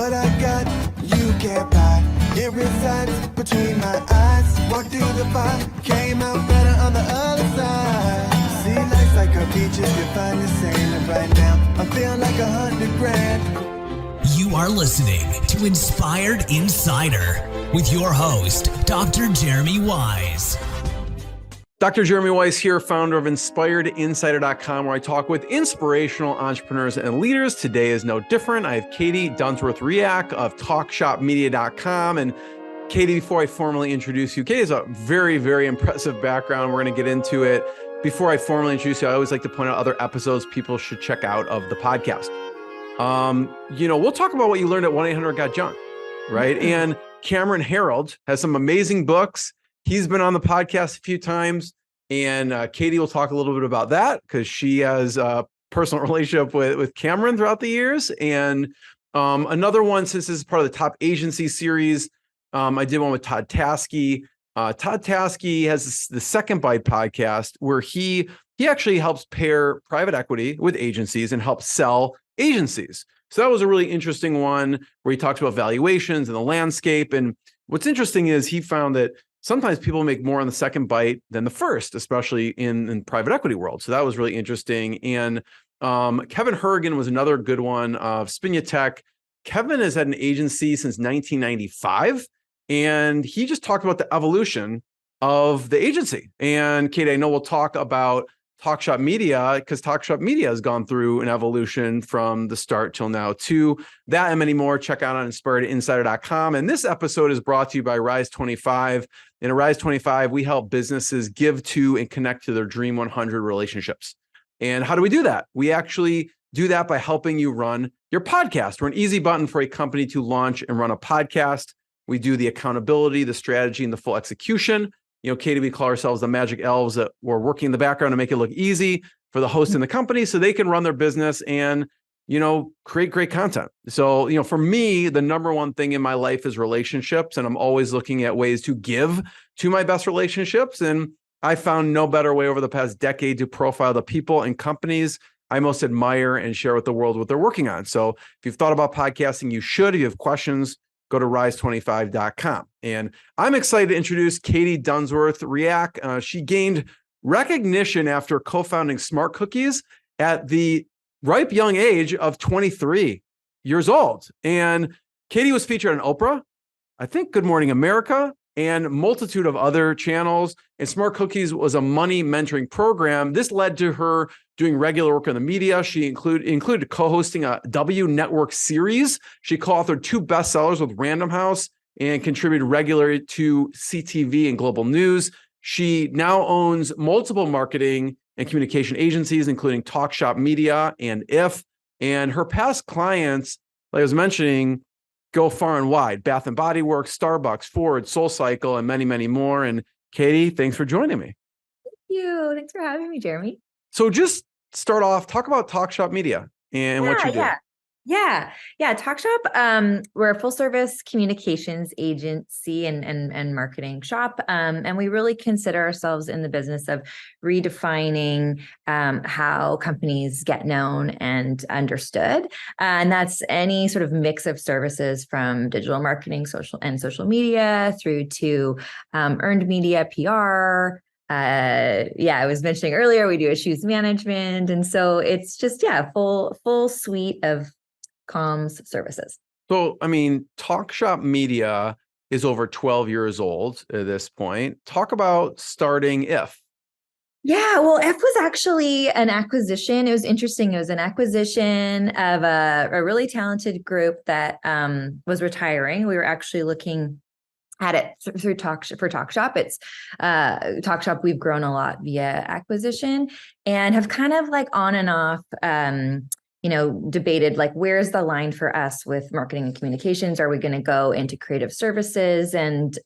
What I got, you can't buy. It resides between my eyes. Walked through the fire, came out better on the other side. See, life's like a beach if you find the same. And right now, I'm feeling like 100 grand. You are listening to Inspired Insider with your host, Dr. Jeremy Wise. Dr. Jeremy Wise here, founder of InspiredInsider.com, where I talk with inspirational entrepreneurs and leaders. Today is no different. I have Katie Dunsworth-Reiach of TalkShopMedia.com. And Katie, before I formally introduce you, Katie has a very, very impressive background. We're going to get into it. Before I formally introduce you, I always like to point out other episodes people should check out of the podcast. We'll talk about what you learned at 1-800-GOT-JUNK, right? Mm-hmm. And Cameron Herold has some amazing books. He's been on the podcast a few times, and Katie will talk a little bit about that because she has a personal relationship with Cameron throughout the years. And another one, since this is part of the Top Agency series, I did one with Todd Taskey. Todd Taskey has the Second Bite podcast where he actually helps pair private equity with agencies and helps sell agencies. So that was a really interesting one where he talks about valuations and the landscape. And what's interesting is he found that sometimes people make more on the second bite than the first, especially in private equity world. So that was really interesting. And Kevin Hergen was another good one of Spinia Tech. Kevin has had an agency since 1995, and he just talked about the evolution of the agency. And Kate, I know we'll talk about TalkShop Media because TalkShop Media has gone through an evolution from the start till now too. That and many more, check out on InspiredInsider.com. And this episode is brought to you by Rise 25. In Rise 25, we help businesses give to and connect to their Dream 100 relationships. And how do we do that? We actually do that by helping you run your podcast. We're an easy button for a company to launch and run a podcast. We do the accountability, the strategy, and the full execution. Katie, we call ourselves the magic elves that we're working in the background to make it look easy for the host and the company so they can run their business and, create great content. So, for me, the number one thing in my life is relationships, and I'm always looking at ways to give to my best relationships. And I found no better way over the past decade to profile the people and companies I most admire and share with the world what they're working on. So if you've thought about podcasting, you should. If you have questions, go to rise25.com. And I'm excited to introduce Katie Dunsworth-Reiach. She gained recognition after co-founding Smart Cookies at the ripe young age of 23 years old. And Katie was featured on Oprah, I think Good Morning America, and a multitude of other channels. And Smart Cookies was a money mentoring program. This led to her doing regular work in the media. She included co-hosting a W Network series. She co-authored 2 bestsellers with Random House and contributed regularly to CTV and Global News. She now owns multiple marketing and communication agencies, including TalkShop Media and IF. And her past clients, like I was mentioning, go far and wide: Bath and Body Works, Starbucks, Ford, SoulCycle, and many, many more. And Katie, thanks for joining me. Thank you. Thanks for having me, Jeremy. So just start off, talk about TalkShop Media and what you do. Yeah. TalkShop, we're a full service communications agency and marketing shop. And we really consider ourselves in the business of redefining how companies get known and understood. And that's any sort of mix of services from digital marketing, social media through to earned media, PR. I was mentioning earlier, we do issues management. And so it's just, full suite of comms services. So, TalkShop Media is over 12 years old at this point. Talk about starting IF. Yeah, well, IF was actually an acquisition. It was interesting. It was an acquisition of a really talented group that was retiring. We were actually looking at it through TalkShop. It's TalkShop. We've grown a lot via acquisition and have kind of like on and off, debated like, where's the line for us with marketing and communications? Are we going to go into creative services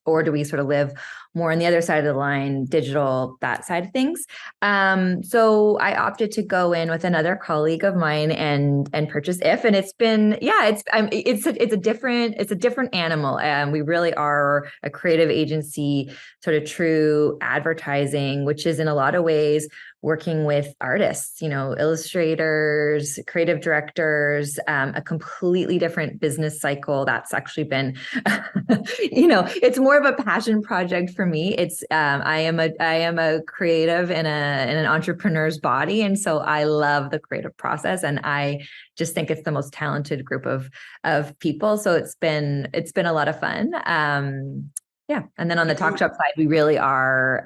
or do we sort of live more on the other side of the line, digital, that side of things? So I opted to go in with another colleague of mine and purchase IF, and it's been, it's a different animal. We really are a creative agency, sort of true advertising, which is in a lot of ways working with artists, illustrators, creative directors, a completely different business cycle. That's actually been, it's more of a passion project for me. It's I am a creative in an entrepreneur's body, and so I love the creative process, and I just think it's the most talented group of people. So it's been a lot of fun. Yeah. And then on the Talk Shop side, we really are,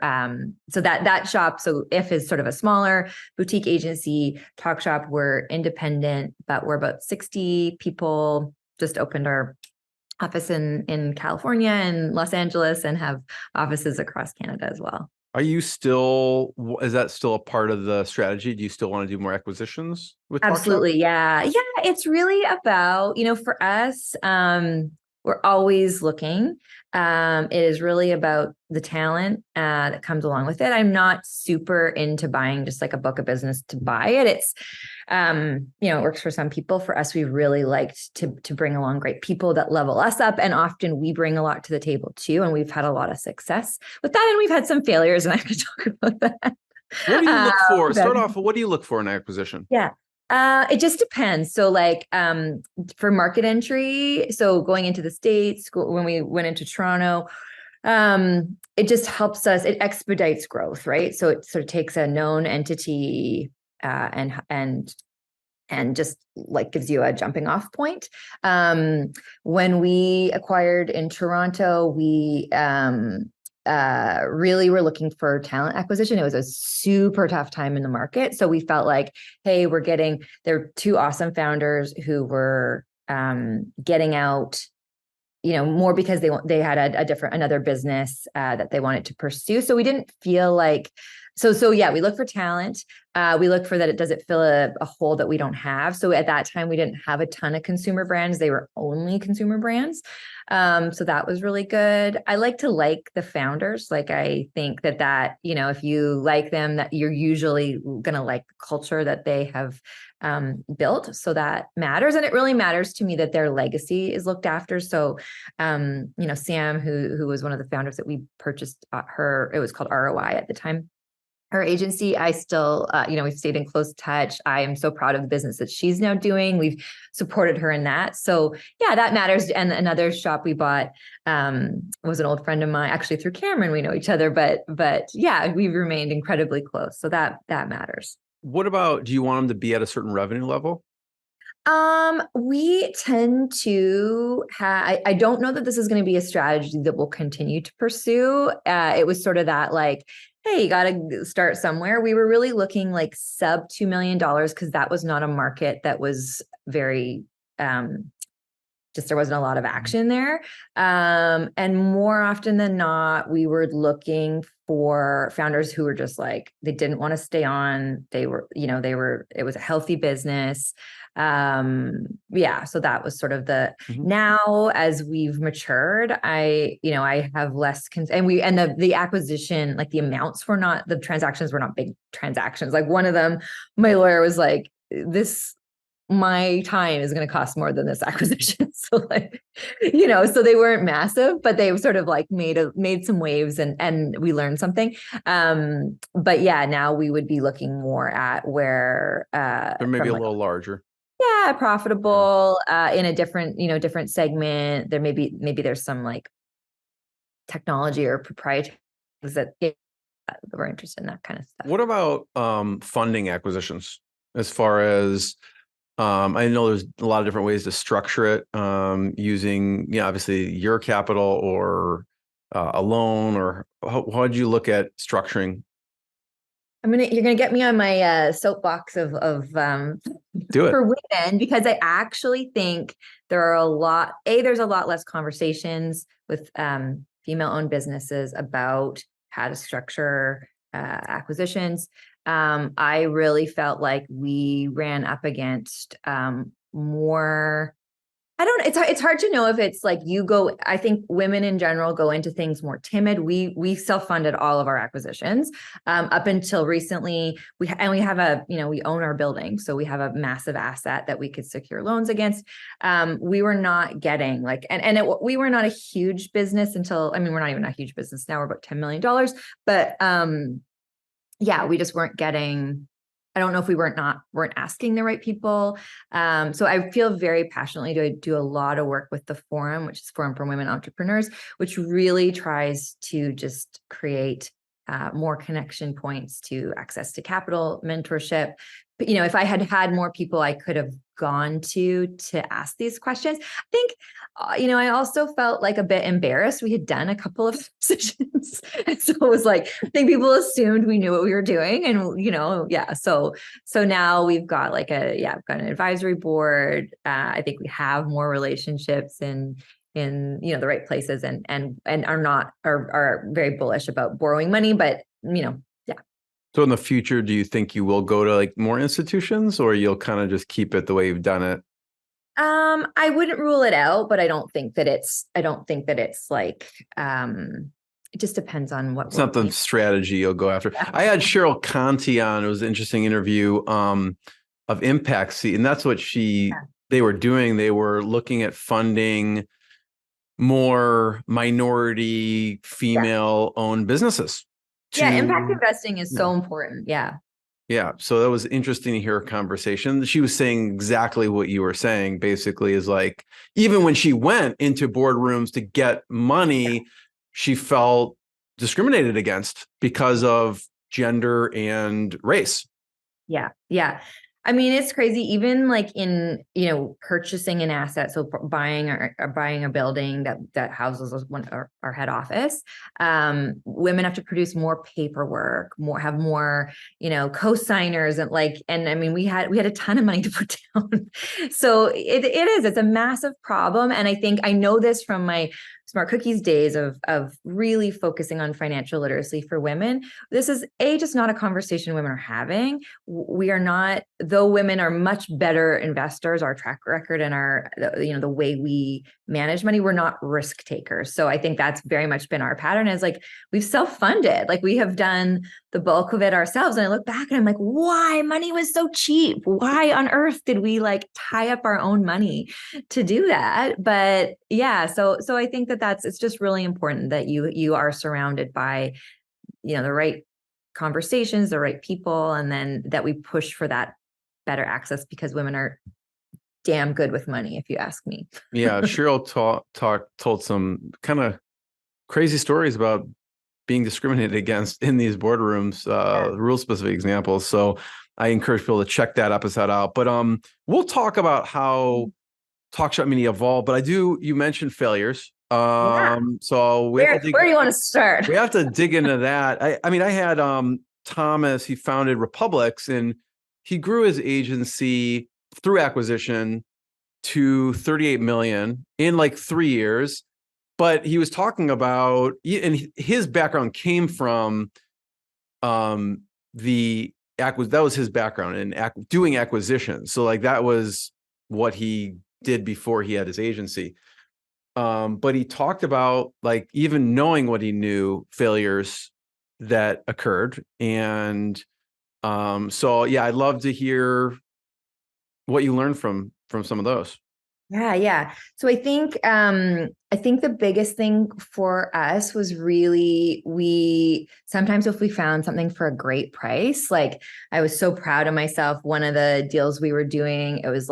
so that shop, so IF is sort of a smaller boutique agency. Talk Shop, we're independent, but we're about 60 people, just opened our office in California and Los Angeles, and have offices across Canada as well. Is that still a part of the strategy? Do you still want to do more acquisitions with Talk Shop? Absolutely. Yeah. Yeah. It's really about, for us, we're always looking. It is really about the talent that comes along with it. I'm not super into buying just like a book of business to buy it. It's, it works for some people. For us, we really liked to bring along great people that level us up. And often we bring a lot to the table too. And we've had a lot of success with that. And we've had some failures, and I could talk about that. What do you look for? Start off, what do you look for in an acquisition? Yeah. It just depends. So like, for market entry, so going into the States, when we went into Toronto, it just helps us, it expedites growth, right? So it sort of takes a known entity, and just like gives you a jumping off point. When we acquired in Toronto, we, really were looking for talent acquisition. It was a super tough time in the market. So we felt like, hey, there are two awesome founders who were getting out, more because they had another business that they wanted to pursue. So we didn't feel like, so yeah, we look for talent. We look for that. Does it fill a hole that we don't have? So at that time, we didn't have a ton of consumer brands. They were only consumer brands. So that was really good. I like the founders. Like, I think that, if you like them, that you're usually going to like the culture that they have built. So that matters. And it really matters to me that their legacy is looked after. So, Sam, who was one of the founders that we purchased it was called ROI at the time. Her agency, I still, we've stayed in close touch. I am so proud of the business that she's now doing. We've supported her in that. So yeah, that matters. And another shop we bought was an old friend of mine, actually through Cameron, we know each other, but yeah, we've remained incredibly close. So that matters. What about, do you want them to be at a certain revenue level? We tend to I don't know that this is going to be a strategy that we'll continue to pursue. It was sort of that like, hey, you got to start somewhere. We were really looking like sub $2 million because that was not a market that was very, there wasn't a lot of action there. And more often than not, we were looking for founders who were just like, they didn't want to stay on. It was a healthy business. Yeah. So that was sort of now as we've matured, I have less, the acquisition, like the transactions were not big transactions. Like one of them, my lawyer was like, my time is going to cost more than this acquisition. So like, so they weren't massive, but they sort of like made some waves and we learned something. But yeah, now we would be looking more at where, or maybe a little larger. Yeah. Profitable, in a different segment. There maybe there's some like technology or proprietary things that we're interested in, that kind of stuff. What about, funding acquisitions as far as, I know there's a lot of different ways to structure it, using, obviously your capital or a loan, or how did you look at structuring? You're gonna get me on my soapbox of Do it for women, because I actually think there's a lot less conversations with female-owned businesses about how to structure acquisitions. I really felt like we ran up against more. It's hard to know if it's like I think women in general go into things more timid. We self-funded all of our acquisitions up until recently. We have we own our building. So we have a massive asset that we could secure loans against. We were not getting we were not a huge business until, we're not even a huge business now. We're about $10 million, but yeah, we just weren't getting, I don't know if we weren't asking the right people. So I feel very passionately to do a lot of work with the forum, which is Forum for Women Entrepreneurs, which really tries to just create more connection points to access to capital, mentorship. But, if I had had more people I could have gone to ask these questions, I think, I also felt like a bit embarrassed. We had done a couple of sessions. And so it was like, I think people assumed we knew what we were doing. And, yeah. So now we've got we've got an advisory board. I think we have more relationships in the right places and are very bullish about borrowing money, but yeah. So in the future, do you think you will go to like more institutions, or you'll kind of just keep it the way you've done it? I wouldn't rule it out, but I don't think that it's like, it just depends on what. It's not the strategy you'll go after. Yeah. I had Cheryl Conti on. It was an interesting interview of Impact Seat, and that's what they were doing. They were looking at funding more minority female-owned businesses. Impact investing is so important. Yeah. Yeah. So that was interesting to hear a conversation. She was saying exactly what you were saying, basically, is like, even when she went into boardrooms to get money, she felt discriminated against because of gender and race. Yeah. Yeah. I mean, it's crazy, even like in, purchasing an asset. So buying a building that houses our head office. Women have to produce more paperwork, have more, co-signers and I mean, we had a ton of money to put down. So it's a massive problem. And I know this from my Smart Cookies days of really focusing on financial literacy for women. This is just not a conversation women are having. We are not, though women are much better investors, our track record and the way we manage money, we're not risk takers. So I think that's very much been our pattern, is like, we've self-funded, like we have done the bulk of it ourselves. And I look back and I'm like, why? Money was so cheap. Why on earth did we tie up our own money to do that? But yeah, so I think it's just really important that you are surrounded by, the right conversations, the right people, and then that we push for that better access, because women are damn good with money, if you ask me. Yeah, Cheryl told some kind of crazy stories about being discriminated against in these boardrooms, real specific examples. So I encourage people to check that episode out. But we'll talk about how Talk Shop Media evolved. But you mentioned failures. So where do you want to start? We have to dig into that. I mean, I had Thomas. He founded Republics, and he grew his agency through acquisition to 38 million in 3 years. But he was talking about, and his background came from that was his background in doing acquisitions. So that was what he did before he had his agency. But he talked about even knowing what he knew, failures that occurred. And so, yeah, I'd love to hear what you learned from some of those. Yeah. So I think the biggest thing for us was really, sometimes if we found something for a great price, I was so proud of myself. One of the deals we were doing, it was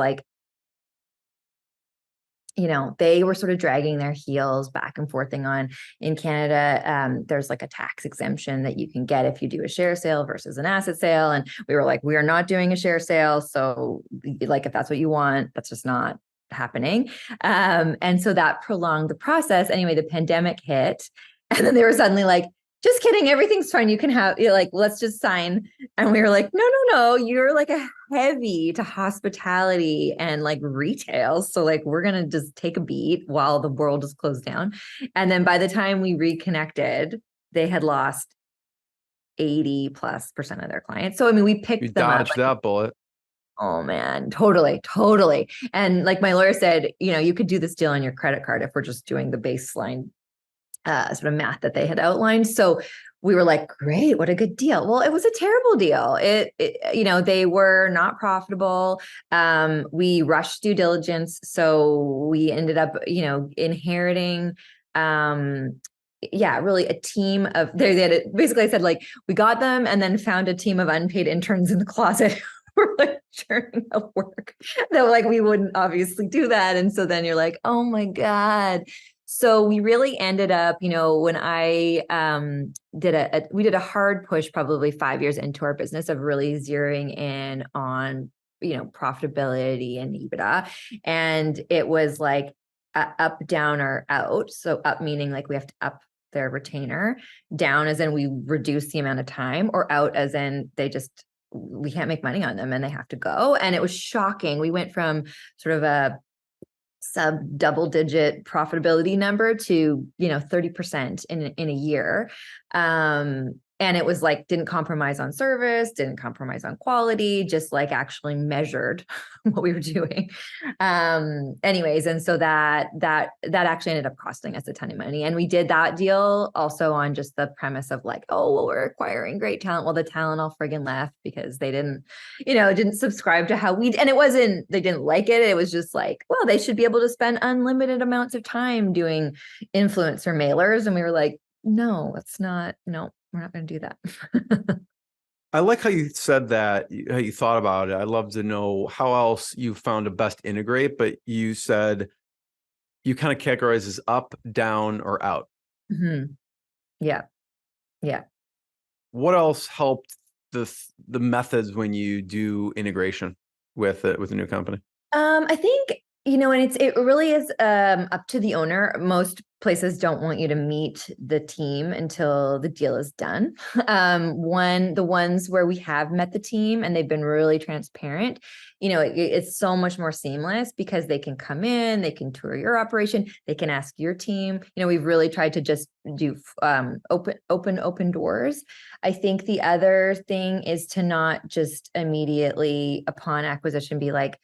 they were sort of dragging their heels back and forthing on, in Canada, there's a tax exemption that you can get if you do a share sale versus an asset sale. And we were like, we are not doing a share sale. So if that's what you want, that's just not happening. And so that prolonged the process. Anyway, the pandemic hit, and then they were suddenly like, just kidding, everything's fine. You can have, let's just sign. And we were like, no, you're a heavy to hospitality and retail. So we're going to just take a beat while the world is closed down. And then by the time we reconnected, they had lost 80+% of their clients. So, I mean, we picked them up. You dodged that bullet. Oh man, totally. And my lawyer said, you could do this deal on your credit card if we're just doing the baseline sort of math that they had outlined. So we were like, great, what a good deal. Well, it was a terrible deal. They were not profitable. We rushed due diligence. So we ended up, inheriting really a team of basically I said like, we got them and then found a team of unpaid interns in the closet who were like churning out work that like, we wouldn't obviously do that. And so then you're like, oh my God. So we really ended up, when I we did a hard push probably 5 years into our business of really zeroing in on, profitability and EBITDA. And it was like up, down, or out. So up meaning like we have to up their retainer, down as in we reduce the amount of time, or out as in we can't make money on them and they have to go. And it was shocking. We went from sort of a sub double digit profitability number to 30% in a year, and it was like, didn't compromise on service, didn't compromise on quality, just like actually measured what we were doing. Anyways, and so that actually ended up costing us a ton of money. And we did that deal also on just the premise of like, oh, well, we're acquiring great talent. Well, the talent all friggin' left because they didn't subscribe to how and it wasn't, they didn't like it. It was just like, well, they should be able to spend unlimited amounts of time doing influencer mailers. And we were like, no, we're not going to do that. I like how you said that, how you thought about it. I'd love to know how else you found to best integrate, but you said you kind of categorize as up, down, or out. Mm-hmm. Yeah. Yeah. What else helped the methods when you do integration with a new company? I think, and it really is up to the owner. Most places don't want you to meet the team until the deal is done. The ones where we have met the team and they've been really transparent, it's so much more seamless because they can come in, they can tour your operation, they can ask your team. We've really tried to just do open doors. I think the other thing is to not just immediately upon acquisition be like,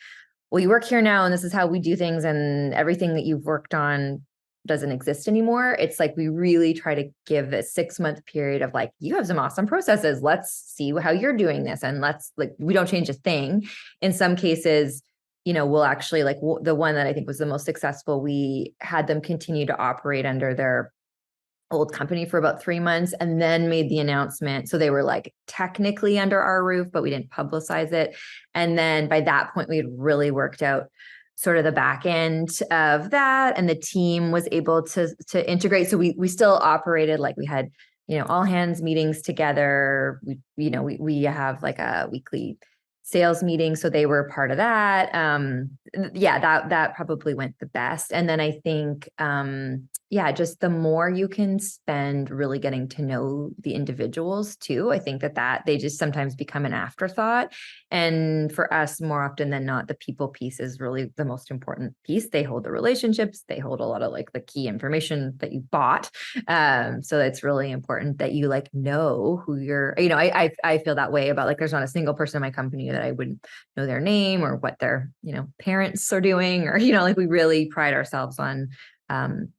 well, you work here now and this is how we do things, and everything that you've worked on doesn't exist anymore. It's like, we really try to give a 6-month period of like, you have some awesome processes. Let's see how you're doing this. And we don't change a thing. In some cases, we'll actually like the one that I think was the most successful, we had them continue to operate under their old company for about 3 months and then made the announcement. So they were like technically under our roof, but we didn't publicize it. And then by that point, we had really worked out sort of the back end of that. And the team was able to integrate. So we still operated like we had, all hands meetings together. We have like a weekly sales meeting. So they were part of that. That probably went the best. And then I think, just the more you can spend really getting to know the individuals too. I think that they just sometimes become an afterthought. And for us, more often than not, the people piece is really the most important piece. They hold the relationships. They hold a lot of like the key information that you bought. So it's really important that you like know who you're, I feel that way about like, there's not a single person in my company that I wouldn't know their name or what their, parents are doing, or, like we really pride ourselves on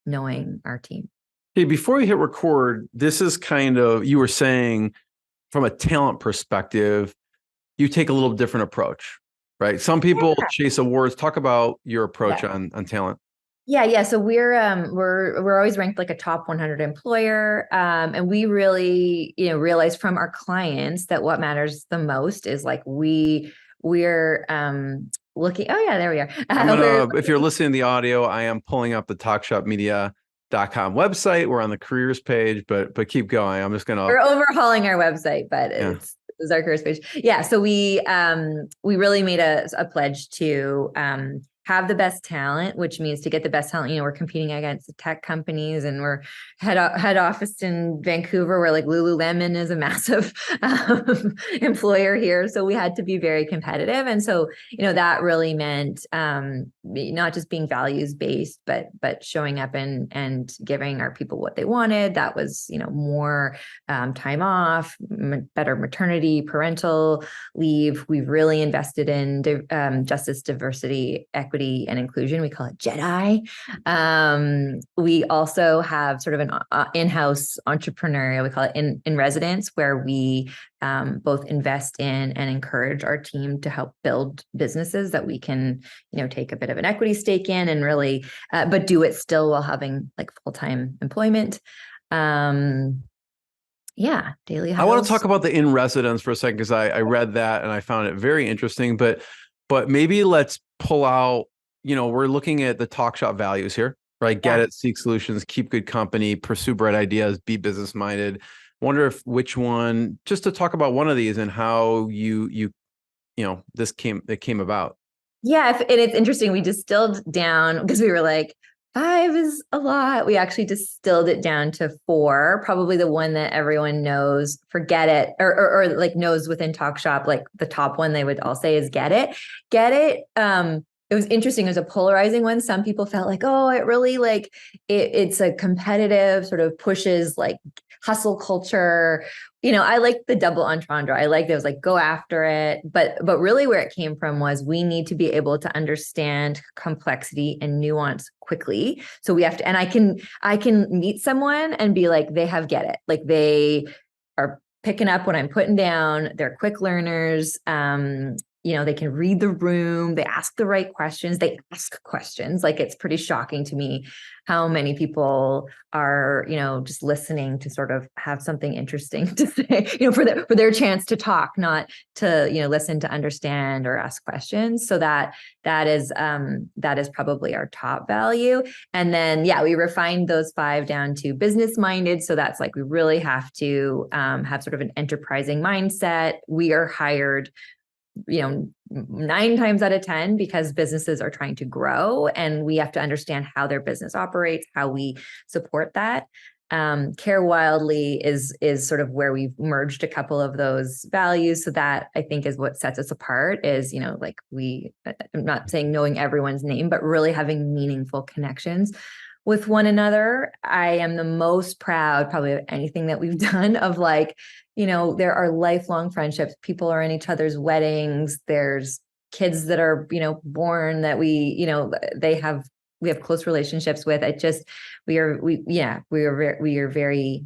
knowing our team. Hey, before you hit record, this is kind of, you were saying from a talent perspective, you take a little different approach, right? Some people chase awards. Talk about your approach on talent. Yeah. So we're always ranked like a top 100 employer. And we really, realize from our clients that what matters the most is like we're looking. Oh yeah, there we are. If you're listening to the audio, I am pulling up the talkshopmedia.com website. We're on the careers page, but keep going. I'm just gonna. We're overhauling our website, but it's our careers page. Yeah. So we really made a pledge to have the best talent, which means to get the best talent. We're competing against the tech companies, and we're head office in Vancouver, where like Lululemon is a massive employer here. So we had to be very competitive. And so, that really meant not just being values based, but showing up and giving our people what they wanted. That was, more time off, better maternity, parental leave. We've really invested in justice, diversity, equity, and inclusion. We call it JEDI. We also have sort of an in-house entrepreneurial, we call it InResidence, where we both invest in and encourage our team to help build businesses that we can, take a bit of an equity stake in and really, but do it still while having like full-time employment. Daily I want huddles. to talk about the in residence for a second because I read that and I found it very interesting. But maybe let's pull out, we're looking at the talk shop values here, right? Get it, seek solutions, keep good company, pursue bright ideas, be business minded. Wonder if which one, just to talk about one of these and how it came about. Yeah, and it's interesting. We distilled down because we were like, 5 is a lot. We actually distilled it down to 4, probably the one that everyone knows. Forget it, or like knows within Talk Shop. Like the top one they would all say is get it. Get it. It was interesting. It was a polarizing one. Some people felt like, oh, it really it's a competitive sort of pushes like hustle culture. I like the double entendre. I like that it was like, go after it. But really where it came from was we need to be able to understand complexity and nuance quickly. So we have to, and I can meet someone and be like, they have get it. Like they are picking up what I'm putting down. They're quick learners. They can read the room. They ask the right questions. They ask questions. Like it's pretty shocking to me how many people are, just listening to sort of have something interesting to say, for their chance to talk, not to, listen to understand or ask questions. So that is probably our top value. And then, we refined those 5 down to business minded. So that's like, we really have to have sort of an enterprising mindset. We are hired 9 times out of 10 because businesses are trying to grow and we have to understand how their business operates, how we support that. Care wildly is sort of where we've merged a couple of those values. So that I think is what sets us apart is, I'm not saying knowing everyone's name, but really having meaningful connections with one another. I am the most proud probably of anything that we've done of there are lifelong friendships. People are in each other's weddings. There's kids that are, born that we have close relationships with. We are very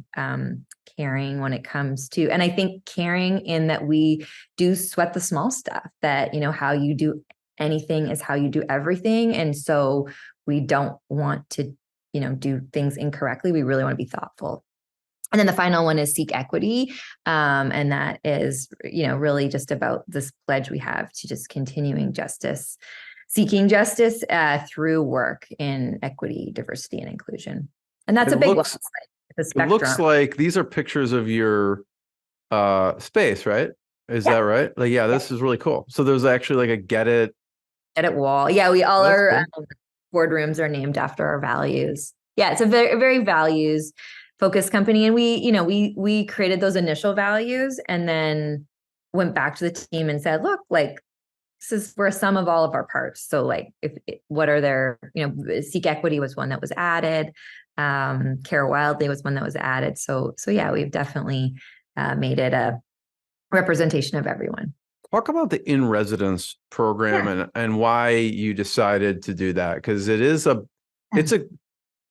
caring when it comes to, and I think caring in that we do sweat the small stuff that, how you do anything is how you do everything. And so we don't want to, do things incorrectly. We really want to be thoughtful. And then the final one is seek equity. And that is, really just about this pledge we have to just continuing justice, seeking justice through work in equity, diversity, and inclusion. And that's a big one. It's a spectrum. It looks like these are pictures of your space, right? Is that right? This is really cool. So there's actually like a get it wall. Yeah, we all are cool. Boardrooms are named after our values. Yeah, it's a very, very values focused company. And we created those initial values and then went back to the team and said, look, we're a sum of all of our parts. So what are their, seek equity was one that was added. Care wildly was one that was added. So we've definitely made it a representation of everyone. Talk about the in-residence program and why you decided to do that. Because it's a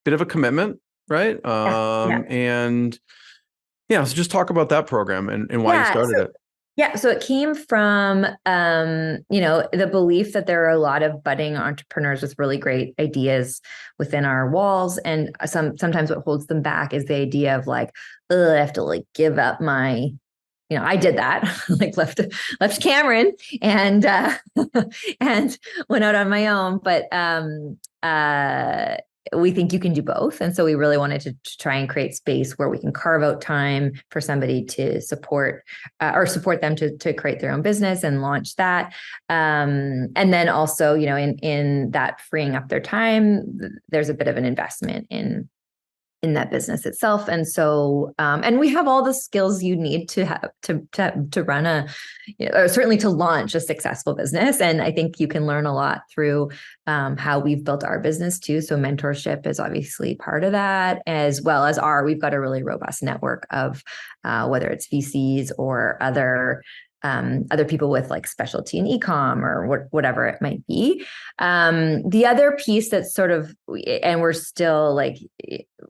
bit of a commitment, right? So just talk about that program and why you started it. Yeah. So it came from, the belief that there are a lot of budding entrepreneurs with really great ideas within our walls. And sometimes what holds them back is the idea of I have to give up my, I did that, left Cameron and went out on my own. But we think you can do both. And so we really wanted to try and create space where we can carve out time for somebody to support them to create their own business and launch that. And then also, in that freeing up their time, there's a bit of an investment in that business itself. And so, and we have all the skills you need to have to run or certainly to launch a successful business. And I think you can learn a lot through how we've built our business too. So mentorship is obviously part of that, as well as we've got a really robust network of whether it's VCs or other people with specialty in e-com or whatever it might be. The other piece that's sort of, and we're still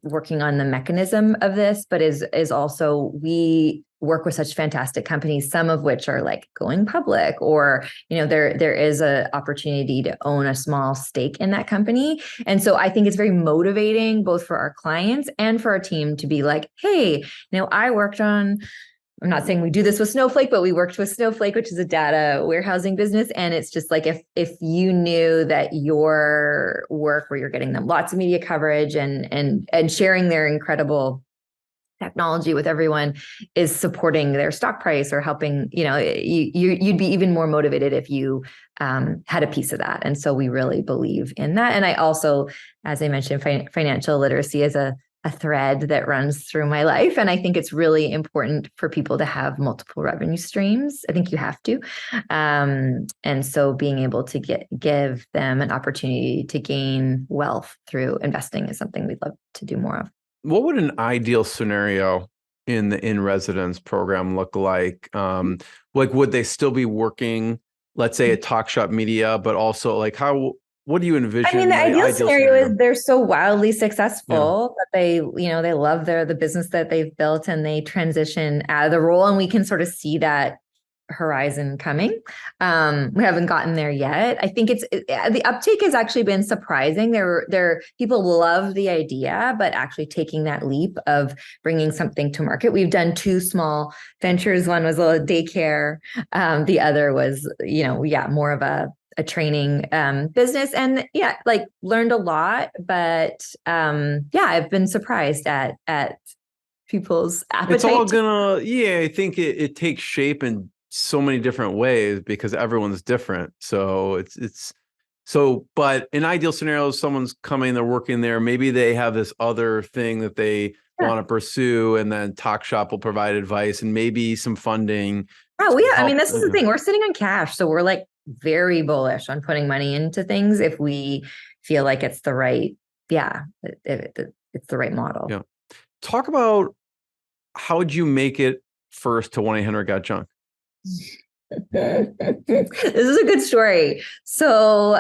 working on the mechanism of this, but is also we work with such fantastic companies, some of which are like going public, or, there is a opportunity to own a small stake in that company. And so I think it's very motivating both for our clients and for our team to be like, hey, I worked on, I'm not saying we do this with Snowflake, but we worked with Snowflake, which is a data warehousing business. And it's just like, if you knew that your work, where you're getting them lots of media coverage and sharing their incredible technology with everyone, is supporting their stock price or helping, you'd be even more motivated if you had a piece of that. And so we really believe in that. And I also, as I mentioned, financial literacy is a thread that runs through my life. And I think it's really important for people to have multiple revenue streams. I think you have to. And so being able to give them an opportunity to gain wealth through investing is something we'd love to do more of. What would an ideal scenario in the in-residence program look like? Like, would they still be working, let's say, at Talk Shop Media, but also like what do you envision? I mean, the ideal scenario is they're so wildly successful that they love the business that they've built, and they transition out of the role, and we can sort of see that horizon coming. We haven't gotten there yet. I think the uptake has actually been surprising. People love the idea, but actually taking that leap of bringing something to market. We've done 2 small ventures. One was a daycare. The other was, more of a training business, and learned a lot. But I've been surprised at people's appetite. It's all gonna, I think it takes shape in so many different ways because everyone's different. So but in ideal scenarios, someone's coming, they're working there. Maybe they have this other thing that they want to pursue, and then Talk Shop will provide advice and maybe some funding. Oh, yeah. I mean, this is the thing. We're sitting on cash. So we're like very bullish on putting money into things if we feel like it's the right, it's the right model. Yeah. Talk about, how would you make it first to 1-800-GOT-JUNK? This is a good story. So,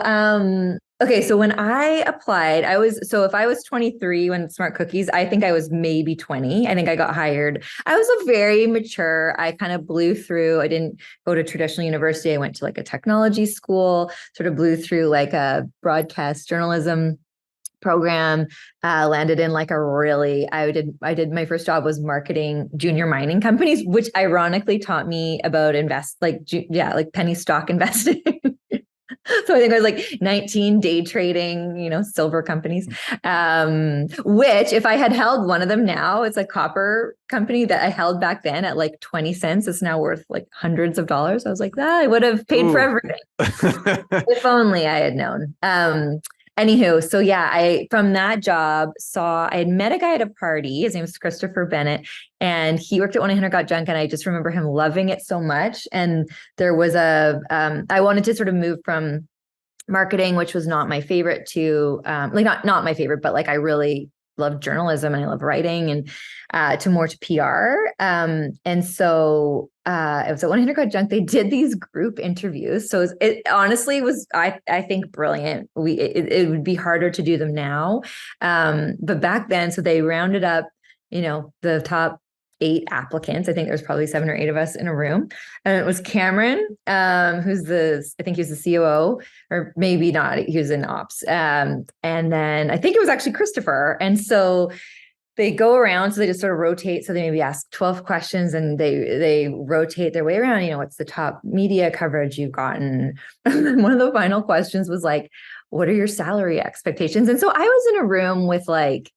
so when I applied, if I was 23 when Smart Cookies, I think I was maybe 20. I think I got hired. I was a very mature, I kind of blew through. I didn't go to traditional university. I went to like a technology school, sort of blew through like a broadcast journalism program, landed in like I did my first job was marketing junior mining companies, which ironically taught me about penny stock investing. So I think I was like 19, day trading, silver companies, which if I had held one of them now, it's a copper company that I held back then at like 20 cents. It's now worth like hundreds of dollars. I was like, I would have paid for everything. If only I had known. Anywho, so I, from that job, I had met a guy at a party. His name was Christopher Bennett, and he worked at 1-800-GOT-JUNK, and I just remember him loving it so much. And there was I wanted to sort of move from marketing, which was not my favorite, to not my favorite, but like I really love journalism and I love writing, and to more to PR. And so it was at 1-800-GOT-JUNK. They did these group interviews. So it honestly was, I think, brilliant. It would be harder to do them now. But back then, so they rounded up, the top 8 applicants. I think there was probably 7 or 8 of us in a room. And it was Cameron, who's I think he was the COO, or maybe not. He was in ops. And then I think it was actually Christopher. And so they go around, so they just sort of rotate. So they maybe ask 12 questions and they rotate their way around. What's the top media coverage you've gotten? One of the final questions was like, what are your salary expectations? And so I was in a room with like,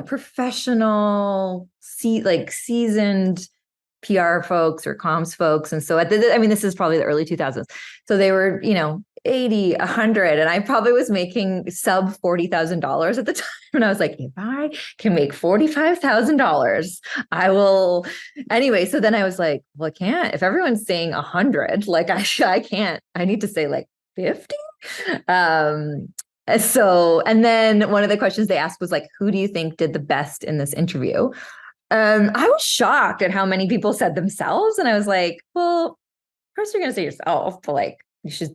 professional, seasoned PR folks or comms folks. And so this is probably the early 2000s. So they were, 80, 100. And I probably was making sub $40,000 at the time. And I was like, if I can make $45,000, I will. Anyway, so then I was like, well, I can't. If everyone's saying 100, like I can't. I need to say like 50. And then one of the questions they asked was like, who do you think did the best in this interview? I was shocked at how many people said themselves. And I was like, well, first you're going to say yourself, but like, you should.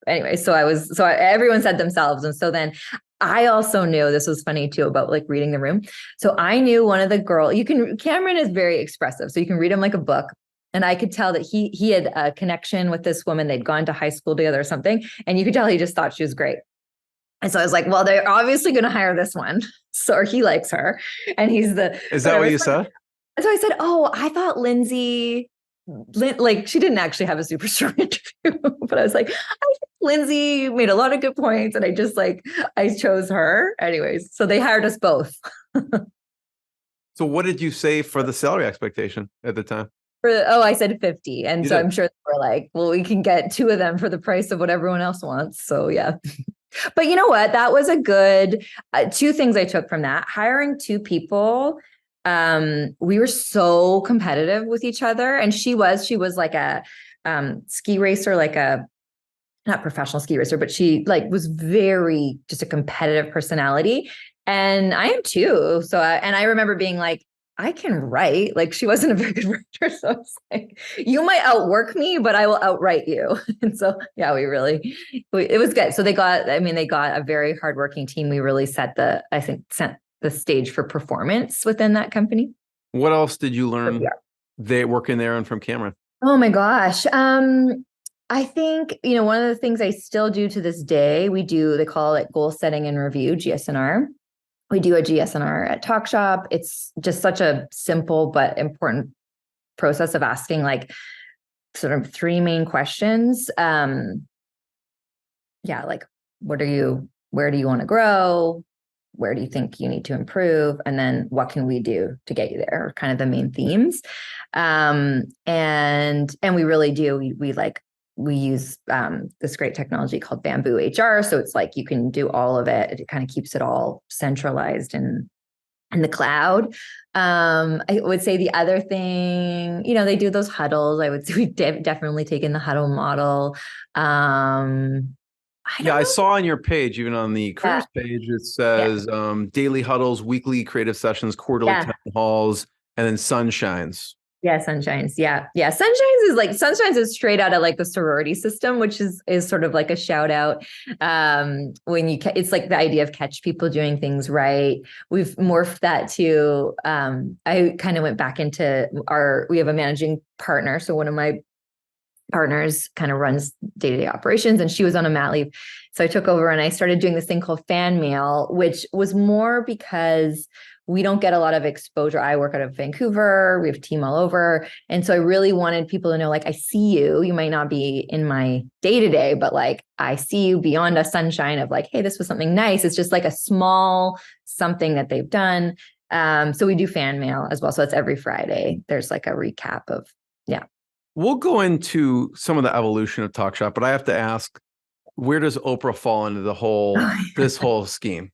Anyway, so everyone said themselves. And so then I also knew, this was funny too, about like reading the room. So I knew one of the Cameron is very expressive. So you can read him like a book. And I could tell that he had a connection with this woman. They'd gone to high school together or something. And you could tell he just thought she was great. And so I was like, well, they're obviously going to hire this one. So or he likes her. And he's Is that what you said? So I said, oh, I thought Lindsay, like she didn't actually have a super strong interview, but I was like, I think Lindsay made a lot of good points. And I chose her anyways. So they hired us both. So what did you say for the salary expectation at the time? I said 50. And You so did. I'm sure they were like, well, we can get two of them for the price of what everyone else wants. So yeah. But you know what? That was a good, two things I took from that. Hiring two people. We were so competitive with each other. And she was like a ski racer, like a, not professional ski racer, but she like was very just a competitive personality. And I am too. So, and I remember being like, I can write. Like she wasn't a very good writer. So I was like, you might outwork me, but I will outwrite you. And so, yeah, it was good. So they got a very hardworking team. We really set the stage for performance within that company. What else did you learn working there and from Cameron? Oh my gosh. I think, one of the things I still do to this day, they call it goal setting and review, GSNR. We do a GSNR at Talk Shop. It's just such a simple but important process of asking like sort of three main questions. Like where do you want to grow? Where do you think you need to improve? And then what can we do to get you there? Are kind of the main themes. And we really do, we use this great technology called Bamboo HR. So it's like you can do all of it. It kind of keeps it all centralized in the cloud. I would say the other thing, they do those huddles. I would say we've definitely taken the huddle model. I saw on your page, even on the careers page, it says daily huddles, weekly creative sessions, quarterly town halls, and then sunshines. Yeah, Sunshines. Yeah. Sunshines is straight out of like the sorority system, which is sort of like a shout out. It's like the idea of catch people doing things right. We've morphed that to, I kind of went back into we have a managing partner. So one of my partners kind of runs day-to-day operations, and she was on a mat leave. So I took over and I started doing this thing called fan mail, which was more because we don't get a lot of exposure. I work out of Vancouver. We have a team all over. And so I really wanted people to know, like, I see you. You might not be in my day-to-day, but like, I see you beyond a sunshine of like, hey, this was something nice. It's just like a small something that they've done. So we do fan mail as well. So it's every Friday. There's like a recap of, We'll go into some of the evolution of Talk Shop, but I have to ask, where does Oprah fall into this whole scheme?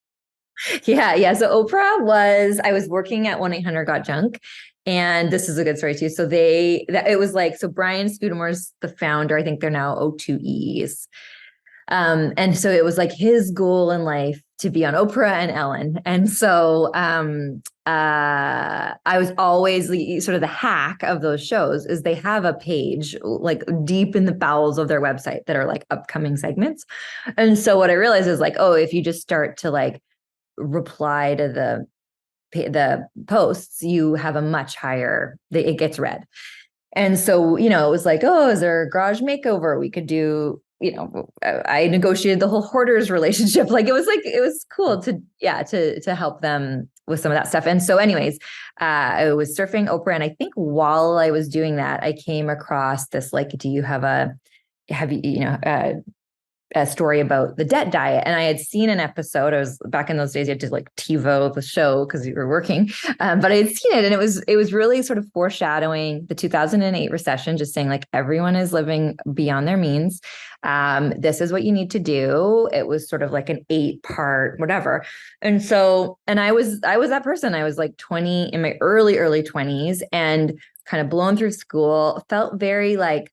Yeah. So Oprah I was working at 1-800-GOT-JUNK, and this is a good story too. So it was like, so Brian Spudamore's the founder. I think they're now O2Es. And so it was like his goal in life to be on Oprah and Ellen. And so I was always sort of the hack of those shows is they have a page like deep in the bowels of their website that are like upcoming segments. And so what I realized is like, oh, if you just start to like reply to the posts, you have a much higher, it gets read. And so, it was like, oh, is there a garage makeover we could do? I negotiated the whole hoarders relationship. Like it was cool to help them with some of that stuff. And so anyways, I was surfing Oprah. And I think while I was doing that, I came across this, like, do you have a story about the debt diet? And I had seen an episode. I was back in those days, you had to like TiVo the show because you were working. But I had seen it, and it was really sort of foreshadowing the 2008 recession, just saying like everyone is living beyond their means. This is what you need to do. It was sort of like an 8-part whatever. And so, and I was that person. I was like 20 in my early 20s and kind of blown through school, felt very like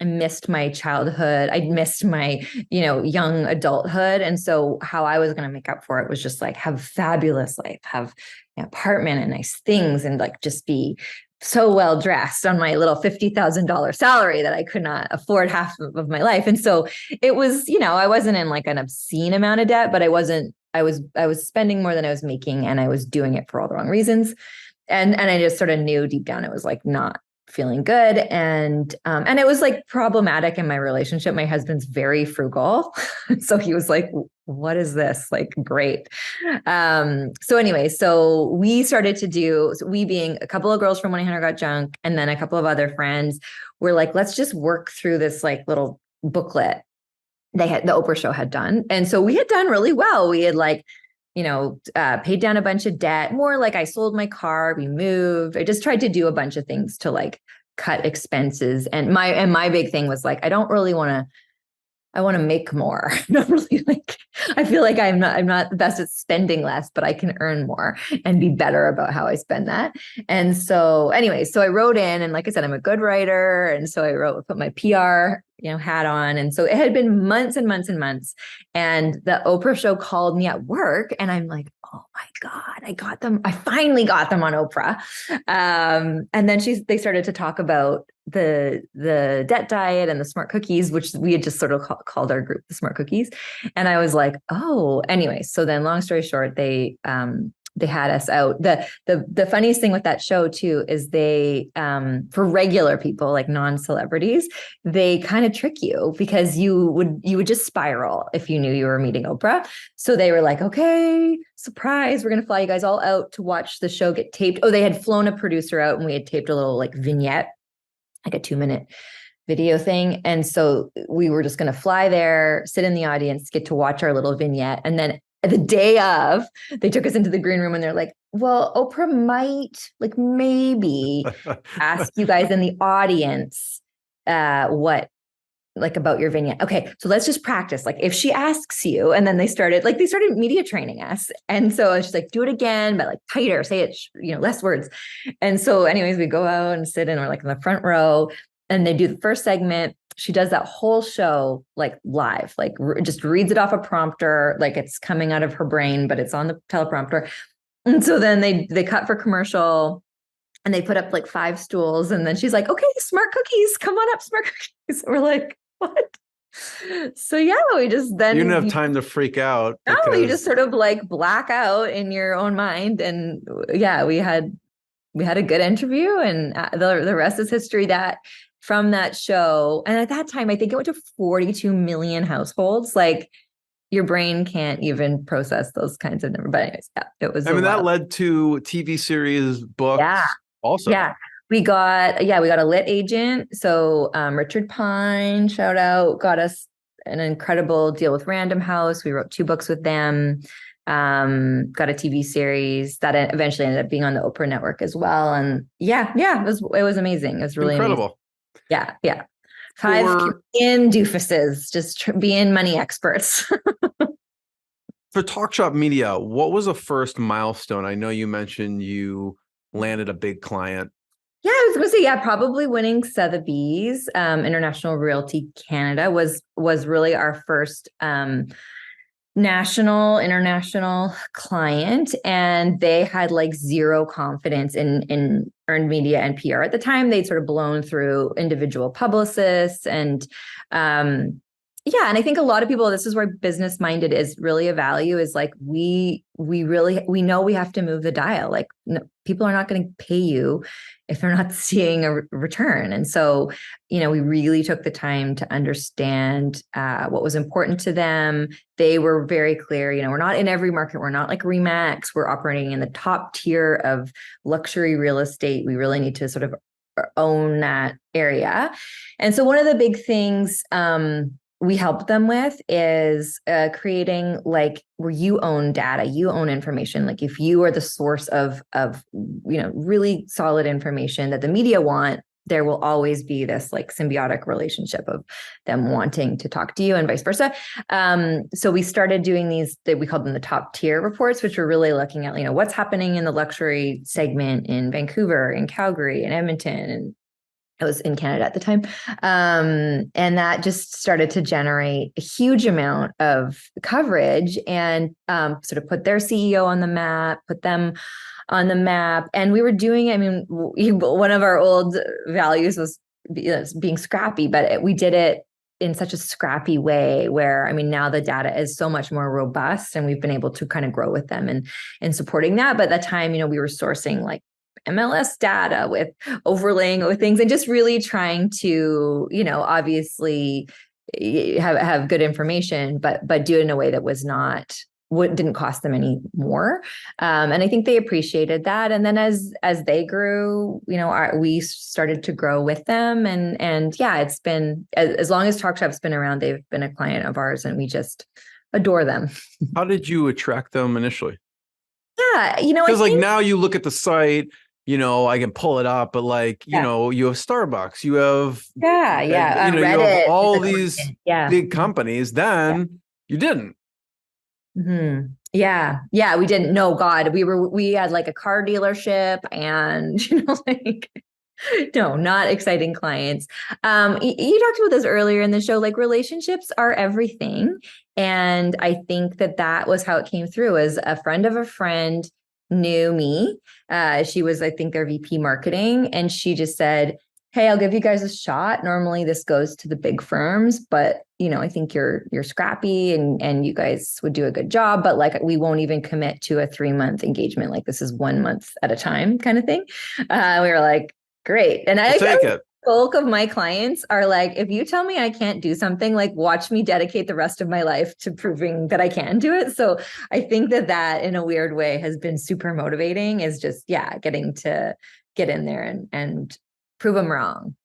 I missed my childhood. I'd missed my, young adulthood. And so how I was going to make up for it was just like have a fabulous life, have an apartment and nice things, and like just be so well dressed on my little $50,000 salary that I could not afford half of my life. And so it was, I wasn't in like an obscene amount of debt, but I wasn't I was spending more than I was making, and I was doing it for all the wrong reasons. And I just sort of knew deep down it was like not feeling good. And it was like problematic in my relationship. My husband's very frugal. So he was like, what is this? Like, great. So anyway, so we started to do, so we being a couple of girls from 1-800 Got Junk, and then a couple of other friends, were like, let's just work through this like little booklet the Oprah show had done. And so we had done really well. We had like, paid down a bunch of debt, more like I sold my car, we moved. I just tried to do a bunch of things to like cut expenses. And my big thing was like, I want to make more. Not really like, I feel like I'm not the best at spending less, but I can earn more and be better about how I spend that. And so anyway, so I wrote in, and like I said, I'm a good writer. And so I put my PR, hat on. And so it had been months and months and months. And the Oprah show called me at work, and I'm like, oh my God, I finally got them on Oprah. And then they started to talk about the debt diet and the smart cookies, which we had just sort of called our group the smart cookies. And I was like, oh, anyway. So then long story short, they had us out. The funniest thing with that show too, is they, for regular people, like non-celebrities, they kind of trick you, because you would just spiral if you knew you were meeting Oprah. So they were like, okay, surprise, we're going to fly you guys all out to watch the show get taped. Oh, they had flown a producer out, and we had taped a little like vignette, like a 2-minute video thing. And so we were just going to fly there, sit in the audience, get to watch our little vignette. And then the day of, they took us into the green room, and they're like, well, Oprah might like maybe ask you guys in the audience what like about your vignette. Okay, so let's just practice. Like if she asks you, and then they started media training us. And so it's just like, do it again, but like tighter, say it, less words. And so anyways, we go out and sit, and we're like in the front row, and they do the first segment. She does that whole show like live, like just reads it off a prompter, like it's coming out of her brain, but it's on the teleprompter. And so then they cut for commercial, and they put up like 5 stools, and then she's like, okay, smart cookies, come on up, smart cookies. We're like, what? So yeah, we just then you didn't have time to freak out. No, you just sort of like black out in your own mind. And yeah, we had a good interview, and the rest is history. That from that show, and at that time, I think it went to 42 million households. Like your brain can't even process those kinds of numbers. But anyways, yeah, it was. That led to TV series, books. Yeah. Also. Yeah. We got a lit agent. So Richard Pine, shout out, got us an incredible deal with Random House. We wrote 2 books with them. Got a TV series that eventually ended up being on the Oprah network as well. And it was amazing. It was really incredible. Amazing. Yeah. 5 Canadian doofuses, just being money experts. For Talk Shop Media, what was the first milestone? I know you mentioned you landed a big client. Yeah, I was going to say, probably winning Sotheby's International Realty Canada was really our first international client, and they had like zero confidence in earned media and PR at the time. They'd sort of blown through individual publicists, and and I think a lot of people, this is where business minded is really a value, is like we know we have to move the dial. Like people are not going to pay you if they're not seeing a return. And so, we really took the time to understand what was important to them. They were very clear, we're not in every market. We're not like Remax. We're operating in the top tier of luxury real estate. We really need to sort of own that area. And so one of the big things we help them with is creating like where you own data, you own information. Like if you are the source of really solid information that the media want, there will always be this like symbiotic relationship of them wanting to talk to you and vice versa. So we started doing these, we called them the top tier reports, which were really looking at, what's happening in the luxury segment in Vancouver, in Calgary, in Edmonton, and I was in Canada at the time. And that just started to generate a huge amount of coverage and sort of put their CEO on the map, put them on the map. And we were doing, one of our old values was being scrappy, but we did it in such a scrappy way where, I mean, now the data is so much more robust and we've been able to kind of grow with them and supporting that. But at that time, we were sourcing like MLS data with overlaying with things and just really trying to, obviously have good information, but do it in a way that was not what didn't cost them any more. And I think they appreciated that. And then as they grew, we started to grow with them. And yeah, it's been, as long as TalkShop's been around, they've been a client of ours and we just adore them. How did you attract them initially? Yeah, because like now you look at the site, I can pull it up, but like, Yeah. You have Starbucks, you have, you have Reddit, all these yeah. big companies, then you didn't. Mm-hmm. Yeah. We didn't know. God, we had like a car dealership and, like, no, not exciting clients. You talked about this earlier in the show, like relationships are everything. And I think that was how it came through. As a friend of a friend knew me. She was, I think, their VP marketing. And she just said, hey, I'll give you guys a shot. Normally this goes to the big firms, but I think you're scrappy and you guys would do a good job, but like, we won't even commit to a 3-month engagement. Like this is 1 month at a time kind of thing. We were like, great. And I take it. Bulk of my clients are like, if you tell me I can't do something, like watch me dedicate the rest of my life to proving that I can do it. So I think that in a weird way has been super motivating, is just, getting to get in there and prove them wrong.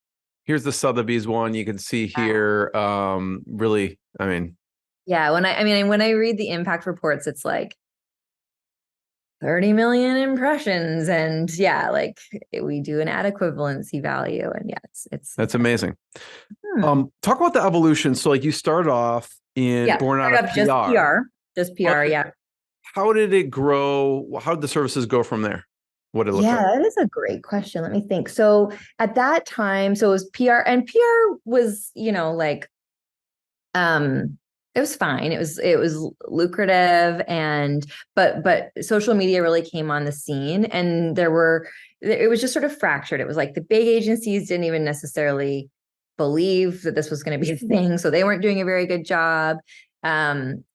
Here's the Sotheby's one you can see here. Really, I mean. Yeah, when I read the impact reports, it's like 30 million impressions, and like we do an ad equivalency value, and it's that's amazing. Talk about the evolution. So like you started off born out of PR. Just PR. Yeah. How did it grow? How did the services go from there? What did it look like? That is a great question. Let me think. So at that time, so it was PR, and PR was, it was fine. It was lucrative, but social media really came on the scene, and it was just sort of fractured. It was like the big agencies didn't even necessarily believe that this was going to be a thing, so they weren't doing a very good job.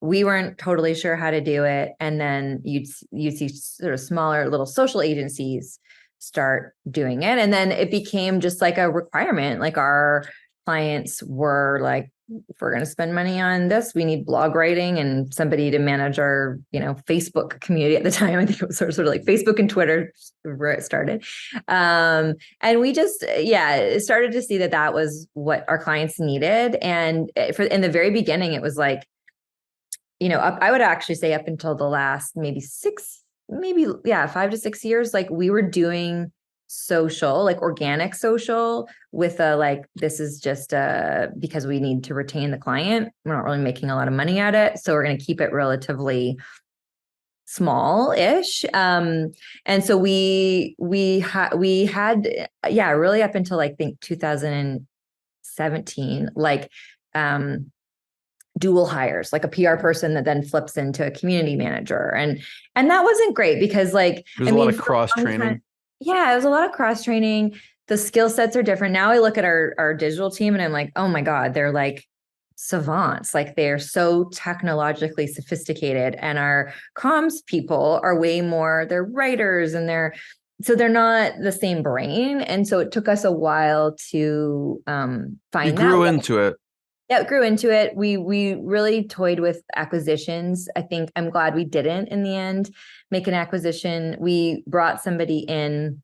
We weren't totally sure how to do it, and then you'd see sort of smaller little social agencies start doing it, and then it became just like a requirement. Like our clients were like, if we're going to spend money on this, we need blog writing and somebody to manage our, Facebook community at the time. I think it was sort of like Facebook and Twitter where it started. And we just, started to see that was what our clients needed. And in the very beginning, it was like, I would actually say up until the last maybe 5 to 6 years, like we were doing social, like organic social, with this is just because we need to retain the client. We're not really making a lot of money at it, so we're going to keep it relatively small-ish. And so we had really up until I think 2017, dual hires, like a PR person that then flips into a community manager, and that wasn't great because there's a lot of cross training. Yeah, it was a lot of cross training. The skill sets are different. Now I look at our digital team and I'm like, oh my God, they're like savants. Like they're so technologically sophisticated, and our comms people are way more, they're writers, and they're not the same brain. And so it took us a while to find that. You grew into it. Yeah, it grew into it. We really toyed with acquisitions. I think I'm glad we didn't in the end make an acquisition. We brought somebody in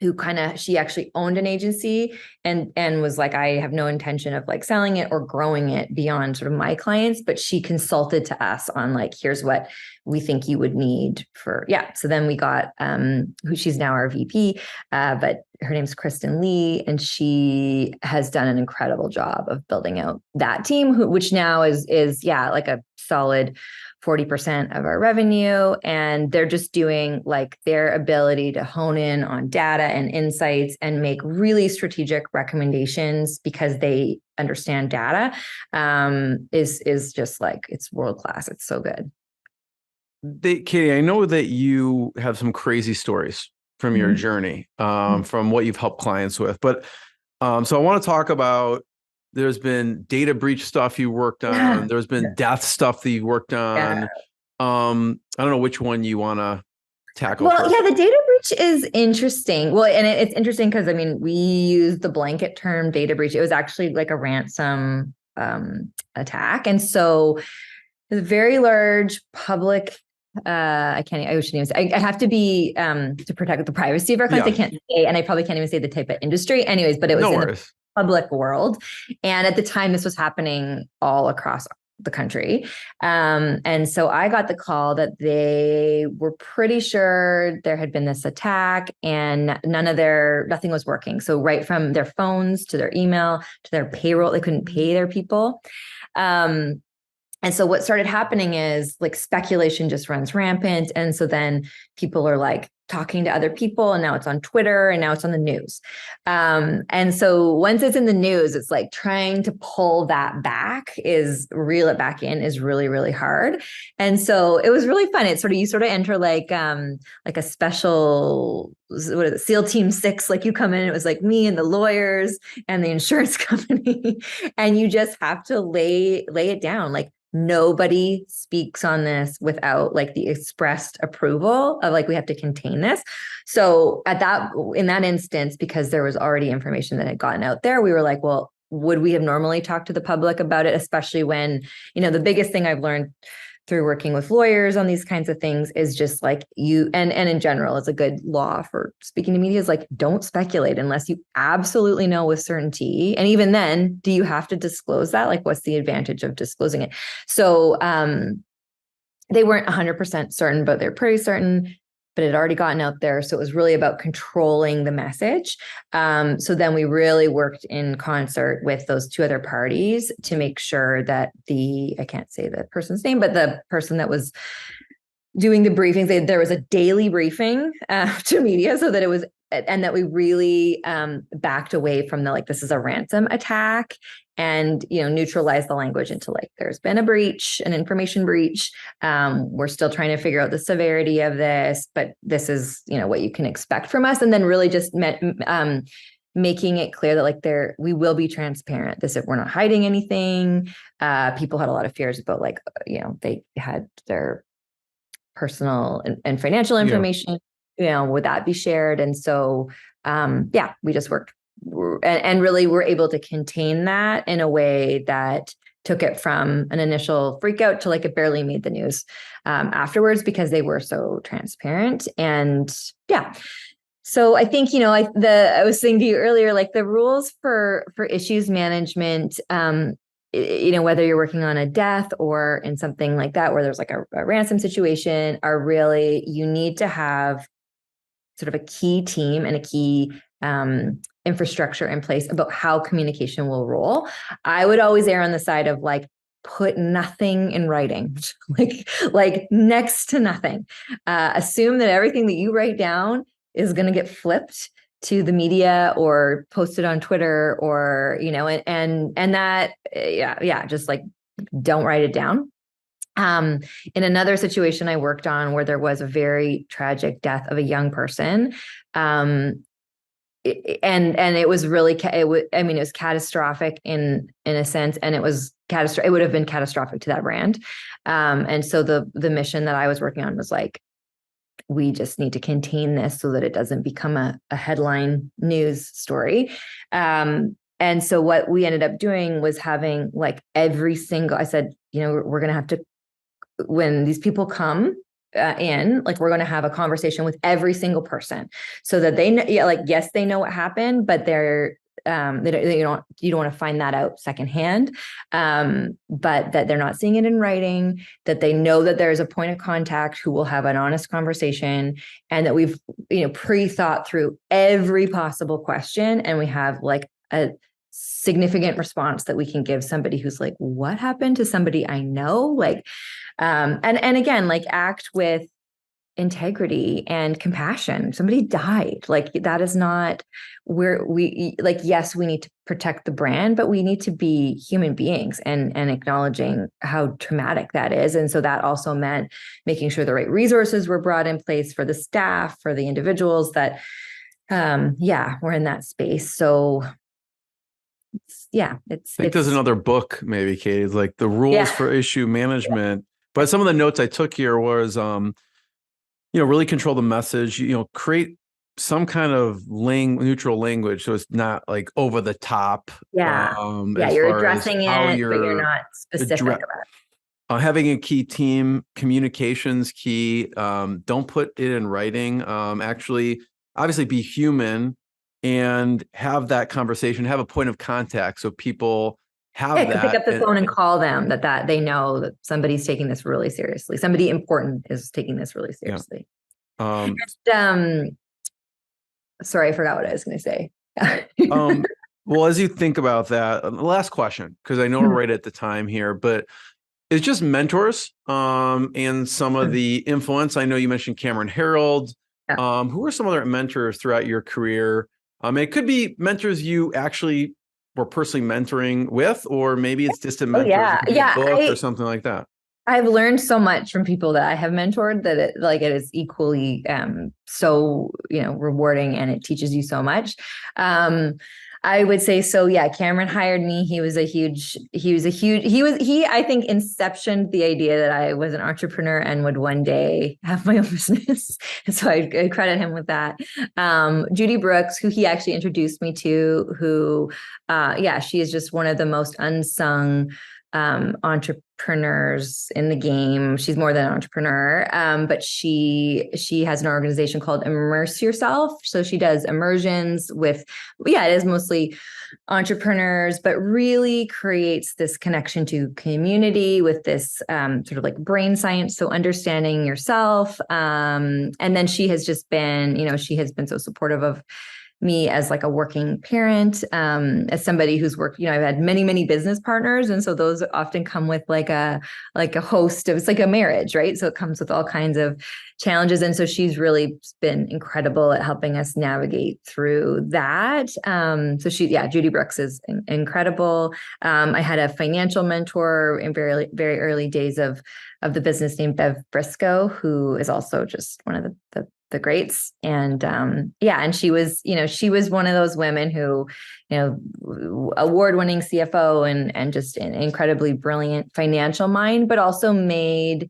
who she actually owned an agency and was like, I have no intention of selling it or growing it beyond sort of my clients, but she consulted to us on here's what we think you would need for, So then we got, who she's now our VP, but her name's Kristen Lee, and she has done an incredible job of building out that team, which now is like a solid 40% of our revenue. And they're just doing their ability to hone in on data and insights and make really strategic recommendations because they understand data, is just it's world-class. It's so good. Katie, I know that you have some crazy stories from your journey, from what you've helped clients with, but so I want to talk about There's been data breach stuff you worked on. Yeah. There's been death stuff that you worked on. Yeah. I don't know which one you want to tackle Well, first. yeah, the data breach is interesting. Well, and it's interesting because I mean, we use the blanket term data breach. It was actually like a ransom attack. And so it's a very large public I shouldn't even say I have to be to protect the privacy of our clients. Yeah. I can't say, and I probably can't even say the type of industry. Anyways, but it was No in worries. the public world. And at the time this was happening all across the country. And so I got the call that they were pretty sure there had been this attack and nothing was working. So right from their phones to their email to their payroll, they couldn't pay their people. And so what started happening is like speculation just runs rampant. And so then people are like talking to other people, and now it's on Twitter, and now it's on the news. And so once it's in the news, it's like trying to pull that back reel it back in is really, really hard. And so it was really fun. You sort of enter like a special, what is it, SEAL Team 6, like you come in, it was like me and the lawyers and the insurance company, and you just have to lay it down. Like, nobody speaks on this without like the expressed approval of like, we have to contain this. So in that instance, because there was already information that had gotten out there, we were like, well, would we have normally talked to the public about it? Especially when, the biggest thing I've learned through working with lawyers on these kinds of things is just like and in general, it's a good law for speaking to media is like, don't speculate unless you absolutely know with certainty. And even then, do you have to disclose that? Like, what's the advantage of disclosing it? So they weren't 100% certain, but they're pretty certain. But it had already gotten out there. So it was really about controlling the message. So then we really worked in concert with those two other parties to make sure that I can't say the person's name, but the person that was doing the briefings, there was a daily briefing to media so that it was, and that we really backed away from this is a ransom attack, and neutralize the language into like, there's been a breach, an information breach. We're still trying to figure out the severity of this, but this is what you can expect from us. And then really just making it clear that like we will be transparent. We're not hiding anything. People had a lot of fears about like they had their personal and financial information. Would that be shared? And so we just worked and really were able to contain that in a way that took it from an initial freak out to like it barely made the news afterwards, because they were so transparent. And so I think, I was saying to you earlier, like the rules for issues management, whether you're working on a death or in something like that, where there's like a ransom situation, are really, you need to have sort of a key team and a key infrastructure in place about how communication will roll. I would always err on the side of like, put nothing in writing, like next to nothing. Assume that everything that you write down is going to get flipped to the media or posted on Twitter, or, and that, just like, don't write it down. In another situation I worked on where there was a very tragic death of a young person, and it was really, it was catastrophic in a sense, and it was catastrophic. It would have been catastrophic to that brand. And so the mission that I was working on was like, we just need to contain this so that it doesn't become a headline news story. And so what we ended up doing was having like I said, we're going to have to, when these people come in, like we're going to have a conversation with every single person so that they know, yes, they know what happened, but you don't want to find that out secondhand, but that they're not seeing it in writing, that they know that there's a point of contact who will have an honest conversation, and that we've, pre-thought through every possible question, and we have like a significant response that we can give somebody who's like, what happened to somebody I know? Like, and again, like act with integrity and compassion. Somebody died. Like that is not where yes, we need to protect the brand, but we need to be human beings and acknowledging how traumatic that is. And so that also meant making sure the right resources were brought in place for the staff, for the individuals that, were in that space. So I think there's another book, maybe, Katie, it's like the rules for issue management. But some of the notes I took here was, really control the message, create some kind of neutral language. So it's not like over the top. You're addressing it, but you're not specific about it. Having a key team, communications key. Don't put it in writing. Actually, obviously be human and have that conversation, have a point of contact. So people have that. Pick up the phone and call them that they know that somebody's taking this really seriously. Somebody important is taking this really seriously. Sorry, I forgot what I was going to say. Well, as you think about that, the last question, because I know we're right at the time here, but it's just mentors and some of the influence. I know you mentioned Cameron Harold. Who are some other mentors throughout your career? It could be mentors you actually were personally mentoring with, or maybe it's distant mentors. A book or something like that. I've learned so much from people that I have mentored that it is equally so rewarding, and it teaches you so much. I would say so. Yeah, Cameron hired me. He I think inceptioned the idea that I was an entrepreneur and would one day have my own business. And so I credit him with that. Judy Brooks, who he actually introduced me to, who, she is just one of the most unsung entrepreneurs in the game. She's more than an entrepreneur, but she has an organization called Immerse Yourself. So she does immersions with, it is mostly entrepreneurs, but really creates this connection to community with this sort of like brain science. So understanding yourself. And then she has just been, she has been so supportive of me as like a working parent, as somebody who's worked, I've had many, many business partners. And so those often come with like a host of, it's like a marriage, right? So it comes with all kinds of challenges. And so she's really been incredible at helping us navigate through that. Judy Brooks is incredible. I had a financial mentor in very, very early days of the business named Bev Briscoe, who is also just one of the greats. And and she was one of those women who, award-winning CFO and just an incredibly brilliant financial mind, but also made,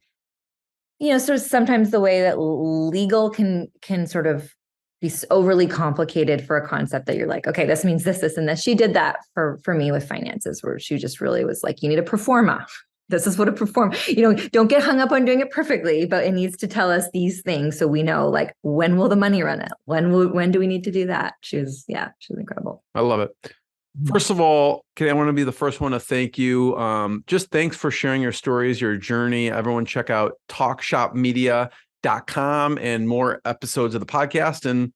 sort of sometimes the way that legal can sort of be overly complicated for a concept that you're like, okay, this means this, and this. She did that for me with finances, where she just really was like, you need a pro forma. This is what a perform, don't get hung up on doing it perfectly, but it needs to tell us these things. So we know, like, when will the money run out? When do we need to do that? She was incredible. I love it. First of all, I want to be the first one to thank you. Just thanks for sharing your stories, your journey. Everyone check out talkshopmedia.com and more episodes of the podcast. And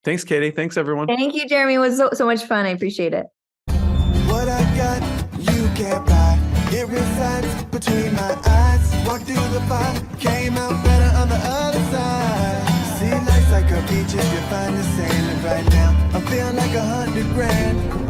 thanks, Katie. Thanks, everyone. Thank you, Jeremy. It was so much fun. I appreciate it. What I got, you can't buy. It resides between my eyes. Walked through the fire, came out better on the other side. See, life's like a beach if you find the sailing right now. I'm feeling like $100 grand.